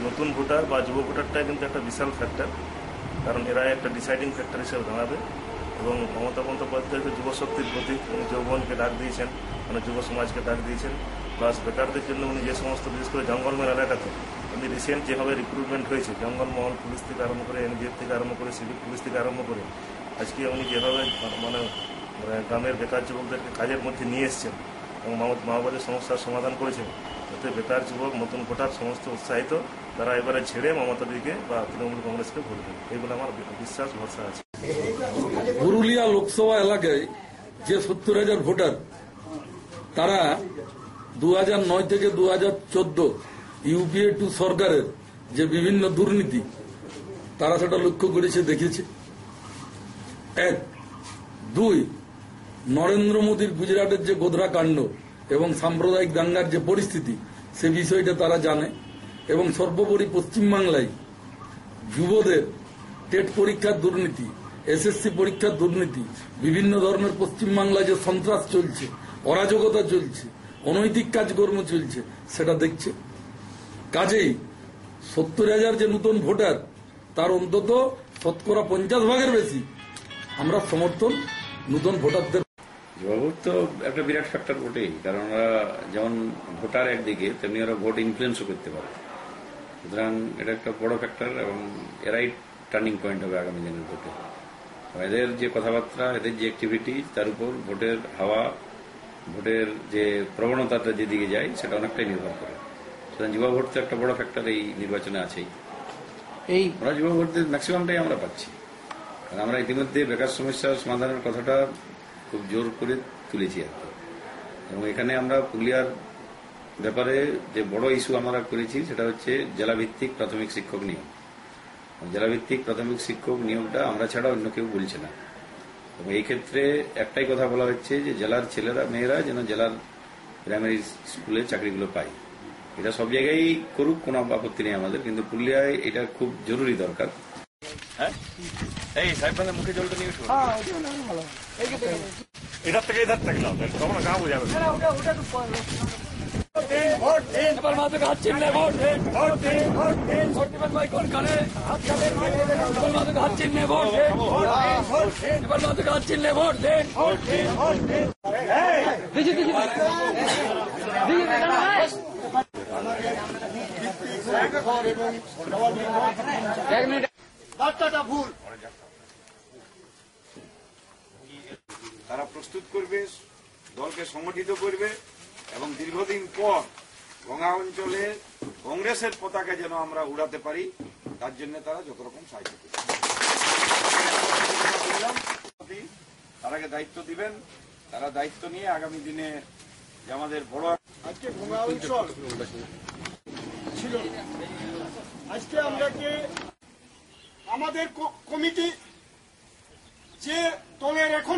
নতুন ভোটার বা যুব ভোটারটাই কিন্তু একটা বিশাল ফ্যাক্টর, কারণ এরাই একটা ডিসাইডিং ফ্যাক্টর হিসেবে দাঁড়াবে। এবং মমতা বন্দ্যোপাধ্যায় যুব শক্তির প্রতীক, উনি যৌবনকে ডাক দিয়েছেন, মানে যুব সমাজকে ডাক দিয়েছেন। প্লাস বেকারদের জন্য উনি যে সমস্ত, বিশেষ করে জঙ্গলমহল এলাকাতে উনি রিসেন্ট যেভাবে রিক্রুটমেন্ট হয়েছে, জঙ্গলমহল পুলিশ থেকে আরম্ভ করে, এনজিএফ থেকে আরম্ভ করে, সিভিক পুলিশ থেকে আরম্ভ করে, আজকে উনি যেভাবে মানে গ্রামের বেকার যুবকদেরকে কাজের মধ্যে নিয়ে এসছেন এবং মাওবাদের সমস্যার সমাধান করেছেন, এতে বেকার যুবক, নতুন ভোটার সমস্ত উৎসাহিত, তারা এবারে ছেড়ে মমতা দিকে বা তৃণমূল কংগ্রেসকে ভোট দেবে, এইগুলো আমার বিশ্বাস, ভরসা আছে। পুরুলিয়া লোকসভা এলাকায় যে 70,000 ভোটার, তারা 2009 থেকে 2014 ইউপিএ 2 সরকারের যে বিভিন্ন দুর্নীতি, তারা সেটা লক্ষ্য করেছে, দেখেছে। 1, 2, নরেন্দ্র মোদীর গুজরাটের যে গোধরা কাণ্ড এবং সাম্প্রদায়িক দাঙ্গার যে পরিস্থিতি, সে বিষয়টা তারা জানে। এবং সর্বোপরি পশ্চিমবাংলায় যুবদের টেট পরীক্ষার দুর্নীতি, এসএসসি পরীক্ষার দুর্নীতি, বিভিন্ন ধরনের পশ্চিমবাংলায় যে সন্ত্রাস চলছে, অরাজকতা চলছে, অনৈতিক কাজকর্ম চলছে, সেটা দেখছে। কাজেই 70,000 যে নতুন ভোটার, তার অন্তত 50% বেশি আমরা সমর্থন নতুন ভোটারদের। যুবভোট তো একটা বিরাট ফ্যাক্টর বটেই, কারণ ওরা যেমন ভোটার একদিকে, তেমনি ওরা ভোট ইনফ্লুয়েন্সও করতে পারে। সুতরাং এটা একটা বড় ফ্যাক্টর এবং এরাই টার্নিং পয়েন্ট হবে আগামী দিনের ভোটে। এদের যে কথাবার্তা, এদের যে অ্যাক্টিভিটি, তার উপর ভোটের হাওয়া, ভোটের যে প্রবণতাটা যেদিকে যায়, সেটা অনেকটাই নির্ভর করে। সুতরাং যুবা ভোট তো একটা বড় ফ্যাক্টর এই নির্বাচনে আছেই। আমরা যুবা ভোটদের ম্যাক্সিমামটাই আমরা পাচ্ছি, কারণ আমরা ইতিমধ্যে বেকার সমস্যার সমাধানের কথাটা খুব জোর করে তুলেছি আর কি। এবং এখানে আমরা পুরুলিয়ার ব্যাপারে যে বড় ইস্যু আমরা করেছি, সেটা হচ্ছে জেলাভিত্তিক প্রাথমিক শিক্ষক নিয়োগ। জেলাভিত্তিক প্রাথমিক শিক্ষক নিয়োগটা আমরা ছাড়া অন্য কেউ বলছে না। এবং এই ক্ষেত্রে একটাই কথা বলা হচ্ছে যে জেলার ছেলেরা, মেয়েরা যেন জেলার প্রাইমারি স্কুলে চাকরিগুলো পায়। এটা সব জায়গায় করুক, কোনো আপত্তি নেই আমাদের, কিন্তু পুরুলিয়ায় এটা খুব জরুরি দরকার। হ্যাঁ, এই সাহেব মুখে জলটা নিয়ে উঠুন। এধার থেকে এধার থেকে নাও, তখন গা বোঝাবে। এবার মাঝে হাত চিনলে ভোট দিন, ভোট দিন, ভোট দিন, ভোট দিবেন ভাই কোনখানে? এবার মাঝে হাত চিনলে ভোট দিন, এবার মাঝে হাত চিনলে ভোট দিন, ভোট দিন, ভোট দিন। বার্তাটা ভুল। তারা প্রস্তুত করবে, দলকে সংগঠিত করবে এবং দীর্ঘদিন পর গঙ্গা অঞ্চলে কংগ্রেসের পতাকা যেন আমরা উড়াতে পারি, তার জন্য তারা যত রকম সাহায্য করবে। তারাকে দায়িত্ব দিবেন, তারা দায়িত্ব নিয়ে আগামী দিনে যে আমাদের বড় আজকে গঙ্গা অঞ্চল ছিল, আজকে আমরা আমাদের কমিটি যে দলের এখন